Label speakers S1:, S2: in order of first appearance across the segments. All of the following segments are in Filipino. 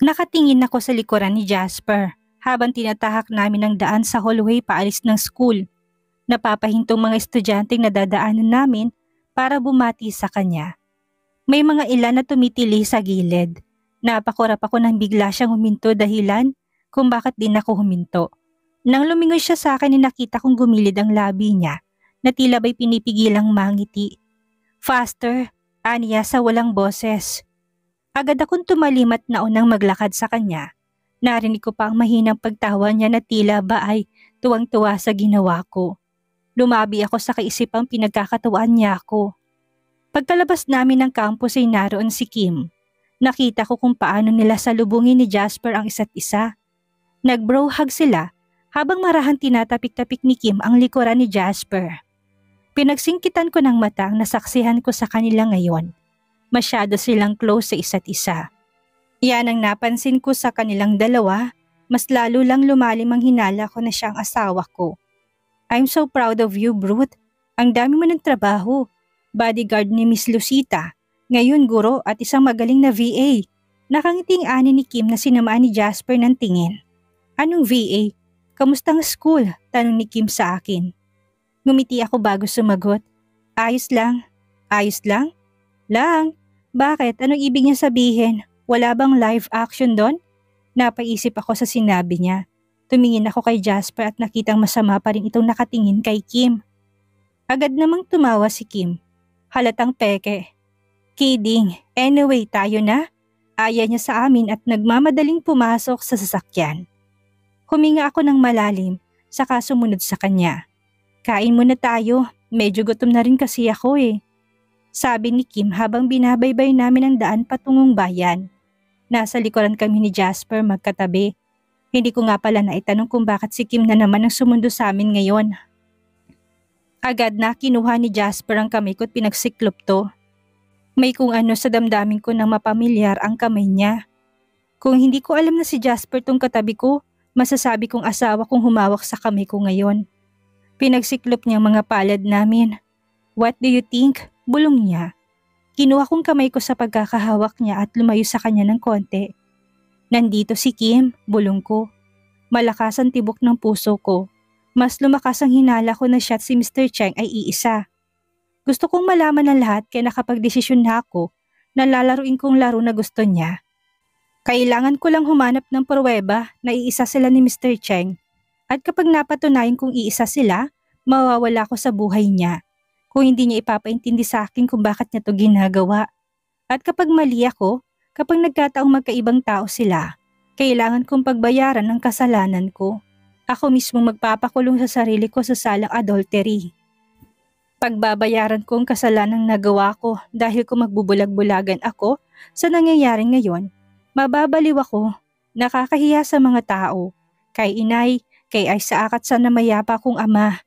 S1: Nakatingin ako sa likuran ni Jasper habang tinatahak namin ang daan sa hallway paalis ng school. Napapahintong mga estudyanteng nadadaanan namin para bumati sa kanya. May mga ilan na tumitili sa gilid. Napakurap ako nang bigla siyang huminto dahilan kung bakit din ako huminto. Nang lumingon siya sa akin, nakita kong gumilid ang labi niya na tila ba'y pinipigilang mangiti. Faster, aniya sa walang boses. Agad akong tumalim at naunang maglakad sa kanya. Narinig ko pa ang mahinang pagtawa niya na tila ba ay tuwang-tuwa sa ginawa ko. Lumabi ako sa kaisipang pinagkakatawaan niya ako. Pagkalabas namin ng campus ay naroon si Kim. Nakita ko kung paano nila salubungin ni Jasper ang isa't isa. Nag-bro hug sila habang marahang tinatapik-tapik ni Kim ang likuran ni Jasper. Pinagsingkitan ko ng mata ang nasaksihan ko sa kanila ngayon. Masyado silang close sa isa't isa. Yan ang napansin ko sa kanilang dalawa, mas lalo lang lumalim ang hinala ko na siyang asawa ko. I'm so proud of you, Brute. Ang dami mo ng trabaho. Bodyguard ni Miss Lucita, ngayon guro at isang magaling na VA. Nakangiting ani ni Kim na sinamaan ni Jasper ng tingin. Anong VA? Kamusta ang school? Tanong ni Kim sa akin. Ngumiti ako bago sumagot. Ayos lang. Ayos lang? Lang. Bakit? Anong ibig niya sabihin? Wala bang live action doon? Napaisip ako sa sinabi niya. Tumingin ako kay Jasper at nakitang masama pa rin itong nakatingin kay Kim. Agad namang tumawa si Kim. Halatang peke. Kidding. Anyway, tayo na. Aya niya sa amin at nagmamadaling pumasok sa sasakyan. Huminga ako ng malalim, saka sumunod sa kanya. Kain muna tayo. Medyo gutom na rin kasi ako eh. Sabi ni Kim habang binabaybay namin ang daan patungong bayan. Nasa likuran kami ni Jasper magkatabi. Hindi ko nga pala naitanong kung bakit si Kim na naman ang sumundo sa amin ngayon. Agad na kinuha ni Jasper ang kamay ko at pinagsiklop to. May kung ano sa damdamin ko nang mapamilyar ang kamay niya. Kung hindi ko alam na si Jasper tong katabi ko, masasabi kong asawa kong humawak sa kamay ko ngayon. Pinagsiklop niya ang mga palad namin. What do you think? Bulong niya. Kinuha kong kamay ko sa pagkakahawak niya at lumayo sa kanya ng konti. Nandito si Kim, bulong ko. Malakas ang tibok ng puso ko. Mas lumakas ang hinala ko na siya at si Mr. Cheng ay iisa. Gusto kong malaman ng lahat kaya nakapagdesisyon na ako na lalaruin kong laro na gusto niya. Kailangan ko lang humanap ng pruweba na iisa sila ni Mr. Cheng. At kapag napatunayan kong iisa sila, mawawala ko sa buhay niya. Kung hindi niya ipapaintindi sa akin kung bakit niya to ginagawa. At kapag mali ako, kapag nagkataong magkaibang tao sila, kailangan kong pagbayaran ang kasalanan ko. Ako mismo magpapakulong sa sarili ko sa salang adultery. Pagbabayaran ko ang kasalanang nagawa ko dahil kung magbubulag-bulagan ako sa nangyayari ngayon, mababaliw ako, nakakahiya sa mga tao, kay inay, kay Isaac at sa namayapa kong ama.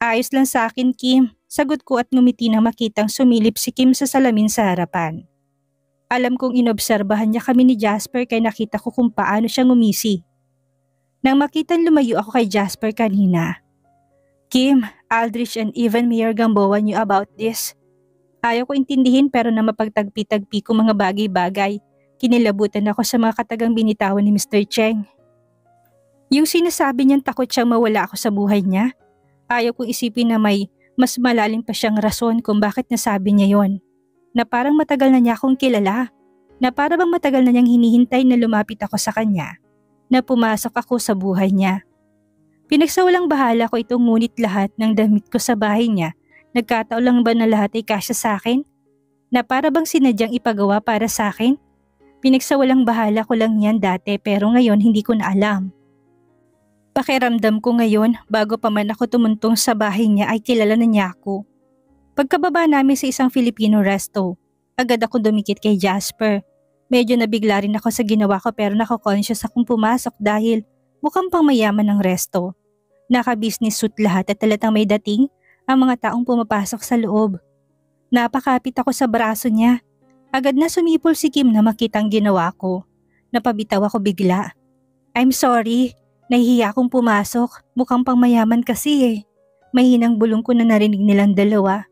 S1: Ayos lang sa akin, Kim, sagot ko at ngumiti na makitang sumilip si Kim sa salamin sa harapan. Alam kong inobserbahan niya kami ni Jasper kaya nakita ko kung paano siya ngumisi. Nang makitang lumayo ako kay Jasper kanina. Kim, Aldrich and even Mayor Gamboa knew about this. Ayaw ko intindihin pero na mapagtagpi-tagpi ko mga bagay-bagay. Kinilabutan ako sa mga katagang binitawan ni Mr. Cheng. Yung sinasabi niyang takot siyang mawala ako sa buhay niya, ayaw kong isipin na may mas malalim pa siyang rason kung bakit nasabi niya yon. Na parang matagal na niya akong kilala. Na parang bang matagal na niyang hinihintay na lumapit ako sa kanya. Na pumasok ako sa buhay niya. Pinagsawalang bahala ko itong ngunit lahat ng damit ko sa bahay niya. Nagkataon lang ba na lahat ay kasya sa akin? Na para bang sinadyang ipagawa para sa akin? Pinagsawalang bahala ko lang yan dati pero ngayon hindi ko na alam. Pakiramdam ko ngayon bago pa man ako tumuntong sa bahay niya ay kilala na niya ako. Pagkababa namin sa isang Filipino resto, agad ako dumikit kay Jasper. Medyo nabigla rin ako sa ginawa ko pero nako-conscious akong pumasok dahil mukhang pang mayaman ng resto. Naka-business suit lahat at talatang may dating ang mga taong pumapasok sa loob. Napakapit ako sa braso niya. Agad na sumipol si Kim na makitang ginawa ko. Napabitaw ako bigla. I'm sorry, nahihiya akong pumasok. Mukhang pang mayaman kasi eh. Mahinang bulong ko na narinig nilang dalawa.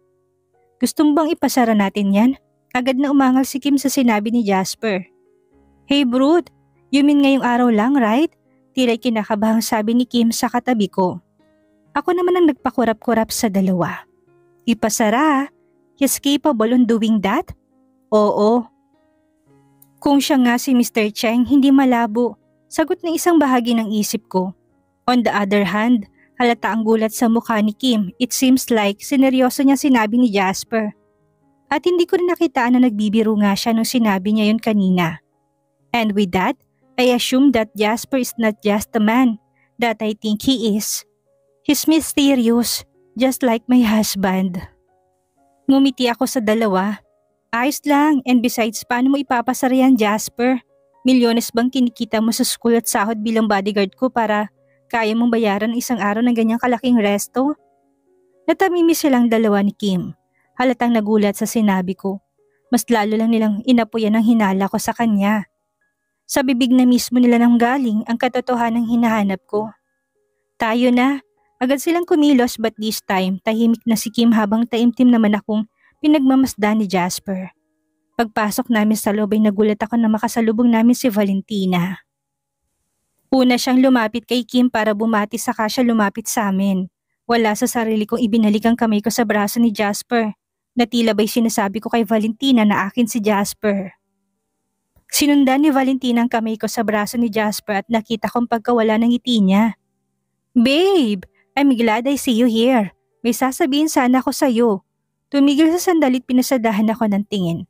S1: Gusto mo bang ipasara natin yan? Agad na umangal si Kim sa sinabi ni Jasper. Hey Brood, you mean ngayong araw lang, right? Tila'y kinakabahang sabi ni Kim sa katabi ko. Ako naman ang nagpakurap-kurap sa dalawa. Ipasara, he's capable on doing that? Oo. Kung siya nga si Mr. Cheng, hindi malabo. Sagot ng isang bahagi ng isip ko. On the other hand, halata ang gulat sa mukha ni Kim. It seems like sineryoso niya sinabi ni Jasper. At hindi ko rin nakitaan na nagbibiro nga siya nung sinabi niya yun kanina. And with that, I assume that Jasper is not just the man that I think he is. He's mysterious, just like my husband. Ngumiti ako sa dalawa. Ayos lang, and besides, paano mo ipapasara yan, Jasper? Milyones bang kinikita mo sa school at sahod bilang bodyguard ko para kaya mong bayaran isang araw ng ganyang kalaking resto? Natamimi silang dalawa ni Kim. Halatang nagulat sa sinabi ko. Mas lalo lang nilang inapuyan ang hinala ko sa kanya. Sa bibig na mismo nila nang galing ang katotohanang hinahanap ko. Tayo na. Agad silang kumilos but this time tahimik na si Kim habang taimtim naman akong pinagmamasdan ni Jasper. Pagpasok namin sa loob ay nagulat ako na makasalubong namin si Valentina. Una siyang lumapit kay Kim para bumati saka siya lumapit sa amin. Wala sa sarili kong ibinalik ang kamay ko sa braso ni Jasper. Na tila ba'y sinasabi ko kay Valentina na akin si Jasper. Sinundan ni Valentina ang kamay ko sa braso ni Jasper at nakita kong pagkawala ng ngiti niya. Babe, I'm glad I see you here. May sasabihin sana ako sa'yo. Tumigil sa sandalit pinasadahan ako ng tingin.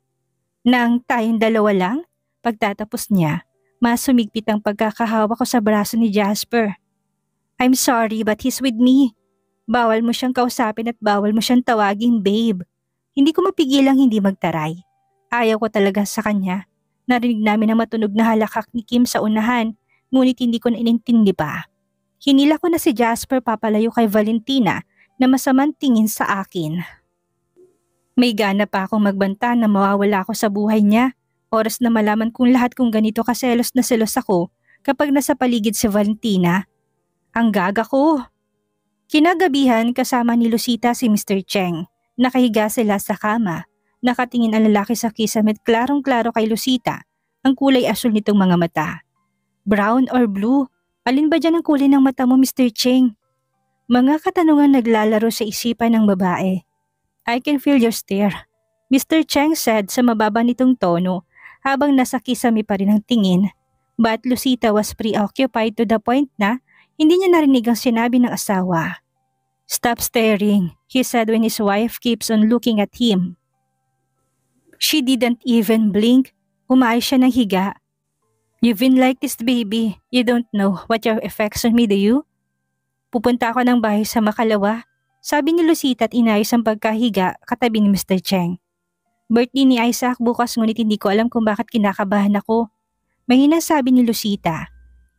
S1: Nang tayong dalawa lang, pagtatapos niya, mas sumigpit ang pagkakahawa ko sa braso ni Jasper. I'm sorry but he's with me. Bawal mo siyang kausapin at bawal mo siyang tawaging babe. Hindi ko mapigilang hindi magtaray. Ayaw ko talaga sa kanya. Narinig namin ang matunog na halakak ni Kim sa unahan, ngunit hindi ko na inintindi pa. Hinila ko na si Jasper papalayo kay Valentina na masamang tingin sa akin. May gana pa akong magbanta na mawawala ako sa buhay niya. Oras na malaman kong lahat kung ganito kaselos na selos ako kapag nasa paligid si Valentina. Ang gaga ko. Kinagabihan kasama ni Lucita si Mr. Cheng. Nakahiga sila sa kama. Nakatingin ang lalaki sa kisame at klarong-klaro kay Lucita ang kulay asul nitong mga mata. Brown or blue? Alin ba dyan ang kulay ng mata mo, Mr. Cheng? Mga katanungan naglalaro sa isipan ng babae. I can feel your stare, Mr. Cheng said sa mababa nitong tono habang nasa kisame pa rin ang tingin. But Lucita was preoccupied to the point na hindi niya narinig ang sinabi ng asawa. Stop staring, he said when his wife keeps on looking at him. She didn't even blink. Umayos siya ng higa. You've been like this, baby. You don't know what your effects on me, do you? Pupunta ako ng bahay sa Makalawa, sabi ni Lucita at inayos ang pagkahiga katabi ni Mr. Cheng. Birthday ni Isaac bukas ngunit hindi ko alam kung bakit kinakabahan ako. Mahina sabi ni Lucita.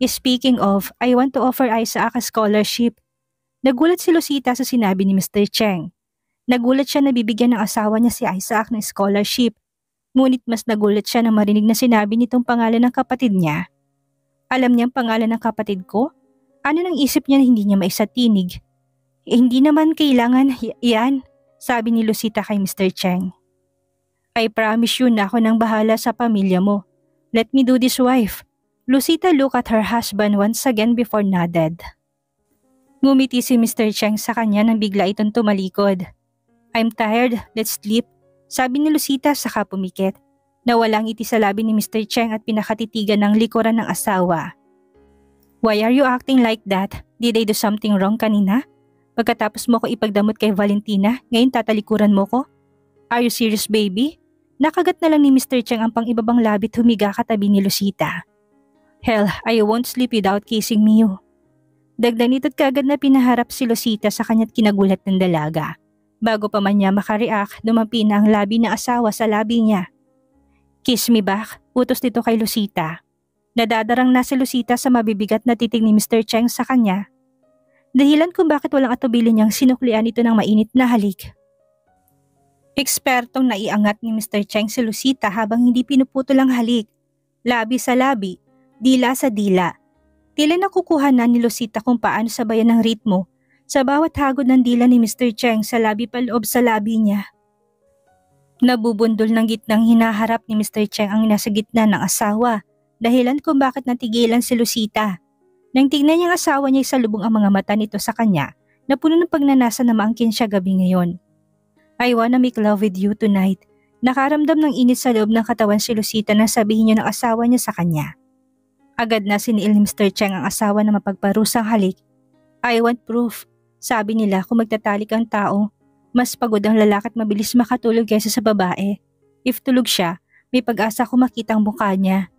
S1: Speaking of, I want to offer Isaac a scholarship. Nagulat si Lucita sa sinabi ni Mr. Cheng. Nagulat siya na bibigyan ng asawa niya si Isaac ng scholarship. Ngunit mas nagulat siya na marinig na sinabi nitong pangalan ng kapatid niya. Alam niya ang pangalan ng kapatid ko? Ano nang isip niya na hindi niya maisatinig? Hindi naman kailangan yan, sabi ni Lucita kay Mr. Cheng. I promise you na ako nang bahala sa pamilya mo. Let me do this, wife. Lucita looked at her husband once again before nodded. Ngumiti si Mr. Cheng sa kanya nang bigla itong tumalikod. I'm tired, let's sleep, sabi ni Lucita saka pumikit. Nawalang ngiti sa labi ni Mr. Cheng at pinakatitigan ng likuran ng asawa. Why are you acting like that? Did I do something wrong kanina? Pagkatapos mo ko ipagdamot kay Valentina, ngayon tatalikuran mo ko? Are you serious, baby? Nakagat na lang ni Mr. Cheng ang pang-ibabang labit humiga katabi ni Lucita. Hell, I won't sleep without kissing me you. Dagdag nito't kagad na pinaharap si Lucita sa kanya't kinagulat ng dalaga. Bago pa man niya makareact, dumampi na ang labi ng asawa sa labi niya. Kiss me back, utos nito kay Lucita. Nadadarang na si Lucita sa mabibigat na titig ni Mr. Cheng sa kanya. Dahilan kung bakit walang atubili niyang sinuklian ito ng mainit na halik. Ekspertong naiangat ni Mr. Cheng si Lucita habang hindi pinuputol ang halik. Labi sa labi, dila sa dila. Tila nakukuha na ni Lucita kung paano sabayan ng ritmo sa bawat hagod ng dila ni Mr. Cheng sa labi paloob sa labi niya. Nabubundol ng gitnang hinaharap ni Mr. Cheng ang nasa gitna ng asawa dahilan kung bakit natigilan si Lucita. Nang tignan niyang asawa niya sa lubong ang mga mata nito sa kanya na puno ng pagnanasa na maangkin siya gabi ngayon. I wanna make love with you tonight. Nakaramdam ng init sa loob ng katawan si Lucita na sabihin niya ng asawa niya sa kanya. Agad na siniil ni Mr. Cheng ang asawa na mapagparusang halik. I want proof. Sabi nila kung magtatalik ang tao, mas pagod ang lalaki at mabilis makatulog kaysa sa babae. If tulog siya, may pag-asa kung makita ang mukha niya.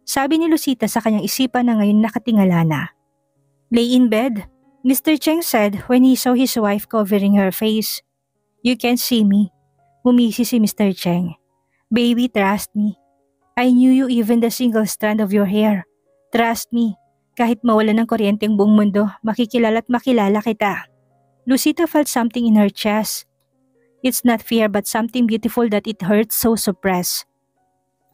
S1: Sabi ni Lucita sa kanyang isipan na ngayon nakatingala na. Lay in bed, Mr. Cheng said when he saw his wife covering her face. You can't see me. Humisi si Mr. Cheng. Baby, trust me. I knew you even the single strand of your hair. Trust me. Kahit mawala ng kuryente ang buong mundo, makikilala at makilala kita. Lucita felt something in her chest. It's not fear but something beautiful that it hurts so suppressed.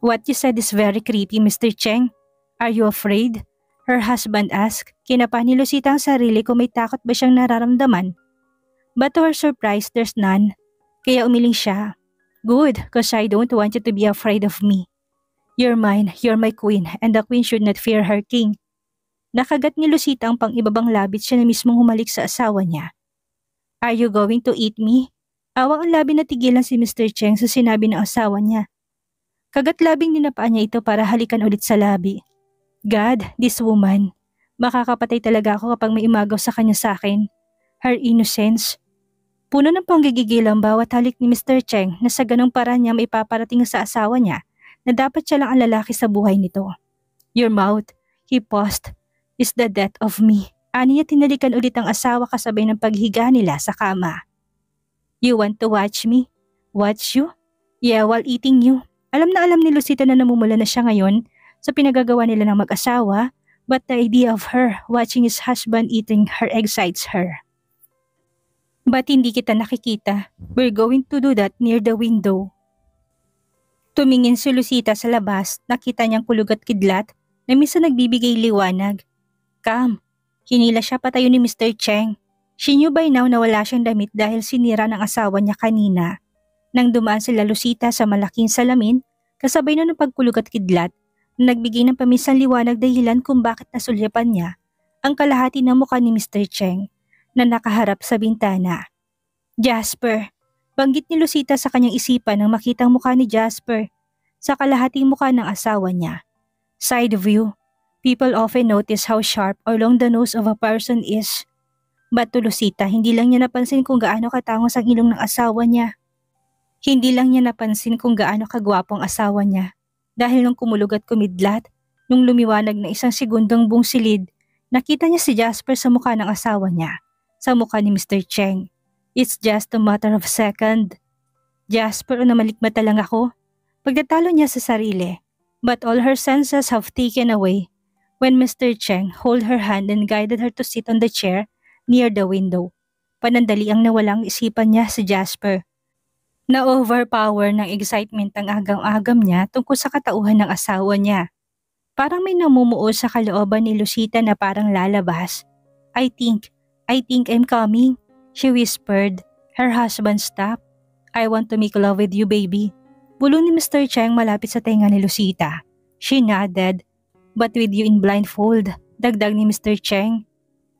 S1: What you said is very creepy, Mr. Cheng. Are you afraid? Her husband asked. Kinapa ni Lucita ang sarili kung may takot ba siyang nararamdaman. But to her surprise, there's none. Kaya umiling siya. Good, cause I don't want you to be afraid of me. You're mine, you're my queen, and the queen should not fear her king. Nakagat ni Lucita ang pang-ibabang labit siya na mismong humalik sa asawa niya. Are you going to eat me? Awang ang labi na tigilan si Mr. Cheng sa sinabi ng asawa niya. Kagat-labing ninapaan niya ito para halikan ulit sa labi. God, this woman. Makakapatay talaga ako kapag may imagaw sa kanya sa akin. Her innocence. Puno ng panggigigil ang bawat halik ni Mr. Cheng na sa ganong paraan niya may paparating sa asawa niya na dapat siya lang ang lalaki sa buhay nito. Your mouth, he paused, is the death of me. Ani niya tinalikan ulit ang asawa kasabay ng paghiga nila sa kama. You want to watch me? Watch you? Yeah, while eating you. Alam na alam ni Lucita na namumula na siya ngayon sa pinagagawa nila ng mag-asawa, but the idea of her watching his husband eating her excites her. Ba't hindi kita nakikita? We're going to do that near the window. Tumingin si Lucita sa labas, nakita niyang kulog at kidlat na minsan nagbibigay liwanag. Come. Hinila siya patayo ni Mr. Cheng. She knew by now na wala siyang damit dahil sinira ng asawa niya kanina. Nang dumaan sila Lucita sa malaking salamin, kasabay na ng pagkulog at kidlat, nagbigay ng paminsang liwanag dahilan kung bakit nasulyapan niya ang kalahati ng mukha ni Mr. Cheng na nakaharap sa bintana. Jasper, banggit ni Lucita sa kanyang isipan nang makita ang mukha ni Jasper sa kalahating mukha ng asawa niya. Side view, people often notice how sharp or long the nose of a person is. But to Lucita, hindi lang niya napansin kung gaano katangos ang ilong ng asawa niya. Hindi lang niya napansin kung gaano kagwapo ang asawa niya dahil nung kumulog at kumidlat, nung lumiwanag na isang segundong buong silid, nakita niya si Jasper sa mukha ng asawa niya, sa mukha ni Mr. Cheng. It's just a matter of second. Jasper, na malikmata lang ako. Pagdatalo niya sa sarili, but all her senses have taken away when Mr. Cheng hold her hand and guided her to sit on the chair near the window. Panandali ang nawalang isipan niya si Jasper. Na-overpower ng excitement ang agam-agam niya tungkol sa katauhan ng asawa niya. Parang may namumuo sa kalooban ni Lucita na parang lalabas. I think I'm coming, she whispered. Her husband stopped. I want to make love with you, baby. Bulong ni Mr. Cheng malapit sa tenga ni Lucita. She nodded. But with you in blindfold, dagdag ni Mr. Cheng.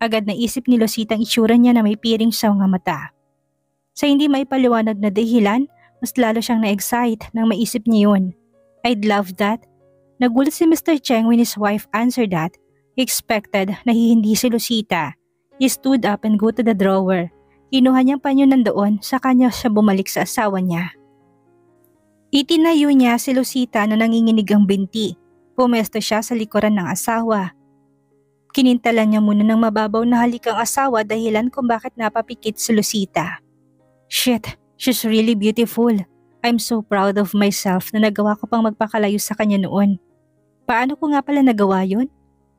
S1: Agad naisip ni Lucita ang itsura niya na may piring sa mga mata. Sa hindi maipaliwanag na dahilan, mas lalo siyang na-excite nang maisip niya yun. I'd love that. Nagulat si Mr. Cheng when his wife answered that. He expected na hindi si Lucita. He stood up and go to the drawer. Kinuha niyang panyo nandoon, sa kanya siya bumalik sa asawa niya. Itinayo niya si Lucita na nanginginig ang binti. Pumesto siya sa likuran ng asawa. Kinintalan niya muna ng mababaw na halik ang asawa dahilan kung bakit napapikit si Lucita. Shit, she's really beautiful. I'm so proud of myself na nagawa ko pang magpakalayo sa kanya noon. Paano ko nga pala nagawa yun?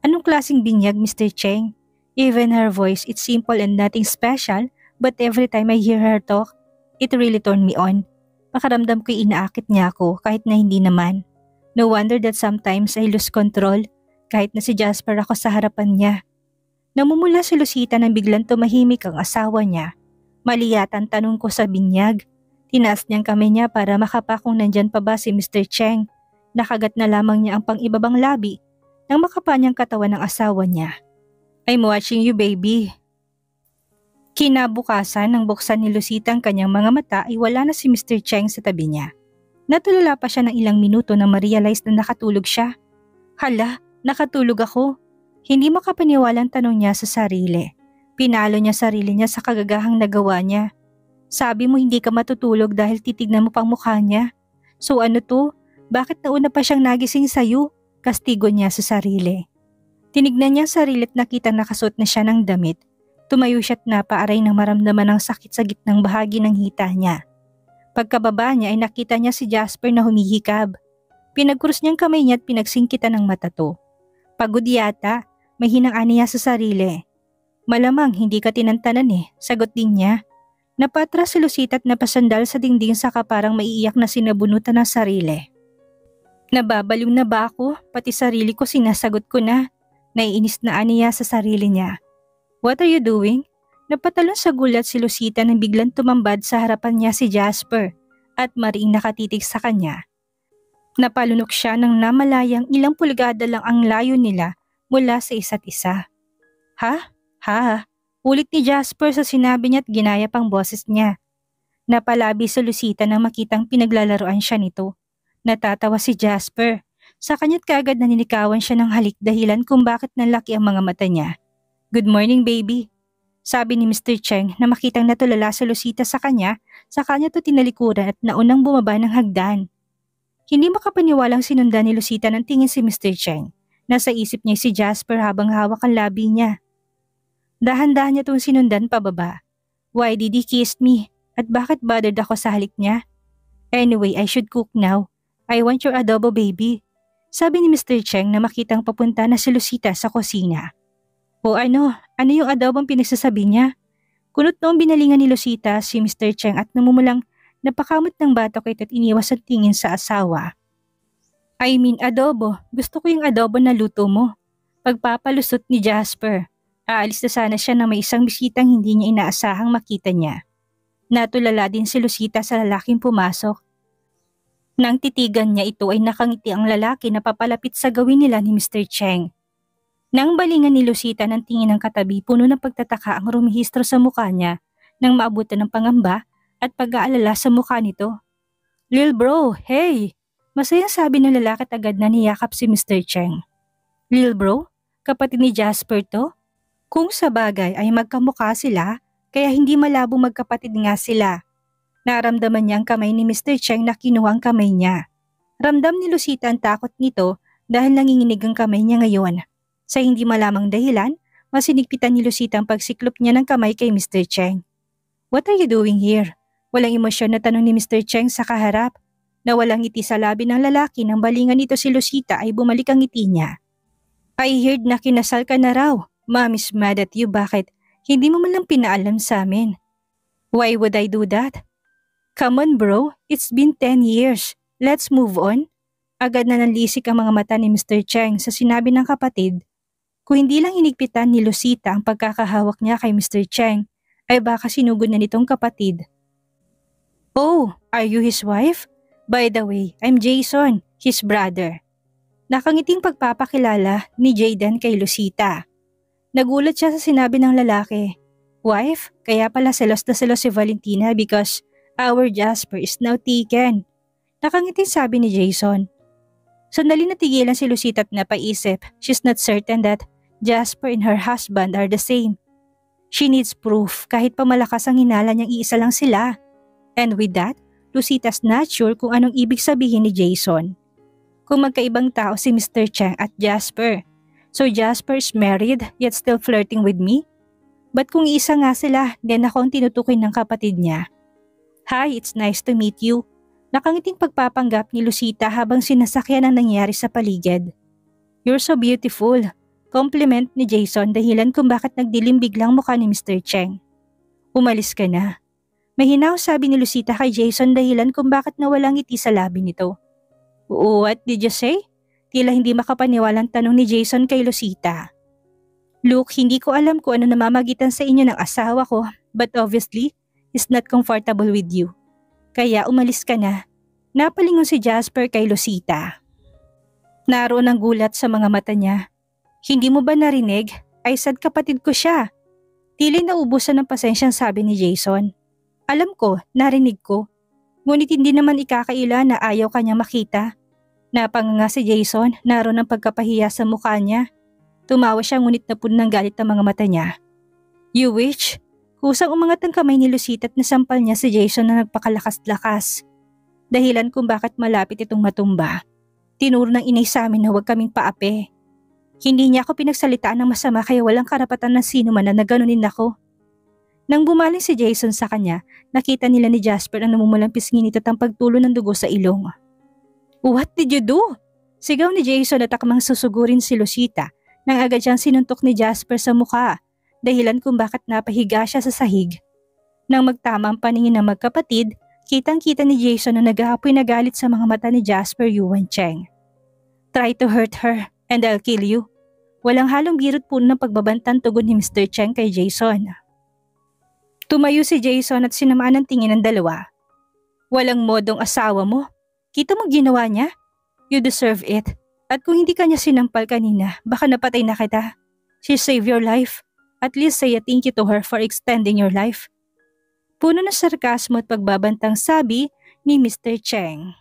S1: Anong klaseng binyag, Mr. Cheng? Even her voice, it's simple and nothing special, but every time I hear her talk, it really turned me on. Pakaramdam ko'y inaakit niya ako kahit na hindi naman. No wonder that sometimes I lose control kahit na si Jasper ako sa harapan niya. Namumula si Lucita nang biglang tumahimik ang asawa niya. Mali yata ang tanong ko sa binyag. Tinaas niyang kamay niya para makapa kung nandyan pa ba si Mr. Cheng. Nakagat na lamang niya ang pang-ibabang labi ng makapanyang katawan ng asawa niya. I'm watching you, baby. Kinabukasan nang buksan ni Lucita ang kanyang mga mata ay wala na si Mr. Cheng sa tabi niya. Natulala pa siya ng ilang minuto na ma-realize na nakatulog siya. Hala, nakatulog ako. Hindi makapaniwalang tanong niya sa sarili. Pinalo niya sarili niya sa kagagahang nagawa niya. Sabi mo hindi ka matutulog dahil titignan mo pang mukha niya. So ano to? Bakit nauna pa siyang nagising sa'yo? Kastigo niya sa sarili. Tinignan niya ang sarili at nakita nakasuot na siya ng damit. Tumayo siya at napaaray nang maramdaman ng sakit sa gitnang bahagi ng hita niya. Pagkababa niya ay nakita niya si Jasper na humihikab. Pinagkrus niyang kamay niya at pinagsingkitan ng mata to. Pagod yata, may hinang-ani niya sa sarili. Malamang hindi ka tinantanan sagot din niya. Napatras si Lucita at napasandal sa dingding saka parang maiiyak na sinabunutan ng sarili. Nababaliw na ba ako? Pati sarili ko sinasagot ko na. Naiinis na aniya sa sarili niya. What are you doing? Napatalon sa gulat si Lucita nang biglang tumambad sa harapan niya si Jasper at mariing nakatitig sa kanya. Napalunok siya nang namalayang ilang pulgada lang ang layo nila mula sa isa't isa. Ha? Ha? Ulit ni Jasper sa sinabi niya at ginaya pang boses niya. Napalabi si Lucita nang makitang pinaglalaroan siya nito. Natatawa si Jasper. Sa kanya't kaagad naninikawan siya ng halik dahilan kung bakit nalaki ang mga mata niya. Good morning, baby. Sabi ni Mr. Cheng na makitang natulala si Lucita sa kanya to tinalikuran at naunang bumaba ng hagdan. Hindi makapaniwalang sinundan ni Lucita ng tingin si Mr. Cheng. Nasa isip niya si Jasper habang hawak ang labi niya. Dahan-dahan niya itong sinundan pababa. Why did he kiss me? At bakit bothered ako sa halik niya? Anyway, I should cook now. I want your adobo, baby. Sabi ni Mr. Cheng na makitang papunta na si Lucita sa kusina. O ano yung adobong pinagsasabi niya? Kunot noong binalingan ni Lucita si Mr. Cheng at namumulang napakamot ng batok ito at iniwas ang tingin sa asawa. I mean adobo, gusto ko yung adobo na luto mo. Pagpapalusot ni Jasper. Aalis na sana siya na may isang bisitang hindi niya inaasahang makita niya. Natulala din si Lucita sa lalaking pumasok. Nang titigan niya ito ay nakangiti ang lalaki na papalapit sa gawin nila ni Mr. Cheng. Nang balingan ni Lucita ng tingin ng katabi, puno ng pagtataka ang rumihistro sa mukha niya nang maabutan ng pangamba at pag-aalala sa mukha nito. Lil bro, hey! Masayang sabi ng lalaki at agad na niyakap si Mr. Cheng. Lil bro? Kapatid ni Jasper to? Kung sa bagay ay magkamukha sila, kaya hindi malabong magkapatid nga sila. Naramdaman niya ang kamay ni Mr. Cheng na kinuha ang kamay niya. Ramdam ni Lucita ang takot nito dahil nanginginig ang kamay niya ngayon. Sa hindi malamang dahilan, masinigpitan ni Lucita ang pagsiklop niya ng kamay kay Mr. Cheng. What are you doing here? Walang emosyon na tanong ni Mr. Cheng sa kaharap. Na walang ngiti sa labi ng lalaki nang balingan nito si Lucita ay bumalik ang ngiti niya. I heard na kinasal ka na raw. Mom is mad at you, bakit? Hindi mo man lang pinaalam sa amin. Why would I do that? Come on bro, it's been 10 years. Let's move on. Agad na nanlisik ang mga mata ni Mr. Cheng sa sinabi ng kapatid. Kung hindi lang hinigpitan ni Lucita ang pagkakahawak niya kay Mr. Cheng, ay baka sinugod na nitong kapatid. Oh, are you his wife? By the way, I'm Jason, his brother. Nakangiting pagpapakilala ni Jayden kay Lucita. Nagulat siya sa sinabi ng lalaki. Wife, kaya pala selos na selos si Valentina because our Jasper is now taken. Nakangiting sabi ni Jason. Sandali natigilan si Lucita at napaisip. She's not certain that Jasper and her husband are the same. She needs proof kahit pa malakas ang hinala niyang iisa lang sila. And with that, Lucita's not sure kung anong ibig sabihin ni Jason. Kung magkaibang tao si Mr. Cheng at Jasper. So Jasper is married yet still flirting with me? But kung isa nga sila, then ako ang tinutukoy ng kapatid niya. Hi, it's nice to meet you. Nakangiting pagpapanggap ni Lucita habang sinasakyan ang nangyari sa paligid. You're so beautiful. Compliment ni Jason dahilan kung bakit nagdilim biglang mukha ni Mr. Cheng. Umalis ka na. Mahinaw sabi ni Lucita kay Jason dahilan kung bakit nawalang ngiti sa labi nito. What did you say? Tila hindi makapaniwalang tanong ni Jason kay Lucita. Look, hindi ko alam kung ano namamagitan sa inyo ng asawa ko, but obviously, he's not comfortable with you. Kaya umalis ka na. Napalingon si Jasper kay Lucita. Naroon ang gulat sa mga mata niya. Hindi mo ba narinig? I said kapatid ko siya. Tila naubusan ng pasensyang sabi ni Jason. Alam ko, narinig ko. Ngunit hindi naman ikakaila na ayaw kanya makita. Napanganga si Jason, naroon ang pagkapahiya sa mukha niya. Tumawa siya ngunit napuno ng galit ang mga mata niya. You witch? Kusang umangat ang kamay ni Lucita at nasampal niya si Jason na nagpakalakas-lakas. Dahilan kung bakit malapit itong matumba. Tinuro ng inay sa amin na huwag kaming paapi. Hindi niya ako pinagsalitaan ng masama kaya walang karapatan ng sino man na naganunin ako. Nang bumaling si Jason sa kanya, nakita nila ni Jasper ang namumulang pisngin nito at ang pagtulo ng dugo sa ilong. What did you do? Sigaw ni Jason at akmang susugurin si Lucita nang agad siyang sinuntok ni Jasper sa mukha, dahilan kung bakit napahiga siya sa sahig. Nang magtama ang paningin ng magkapatid, kitang-kita ni Jason na nag-aapoy na galit sa mga mata ni Jasper Yuan Cheng. Try to hurt her and I'll kill you. Walang halong birot puno ng pagbabantan tugon ni Mr. Cheng kay Jason. Tumayo si Jason at sinamaan ng tingin ng dalawa. Walang modong asawa mo. Kita mo ginawa niya? You deserve it. At kung hindi ka niya sinampal kanina, baka napatay na kita. She saved your life. At least say a thank you to her for extending your life. Puno ng sarkasmo at pagbabantang sabi ni Mr. Cheng.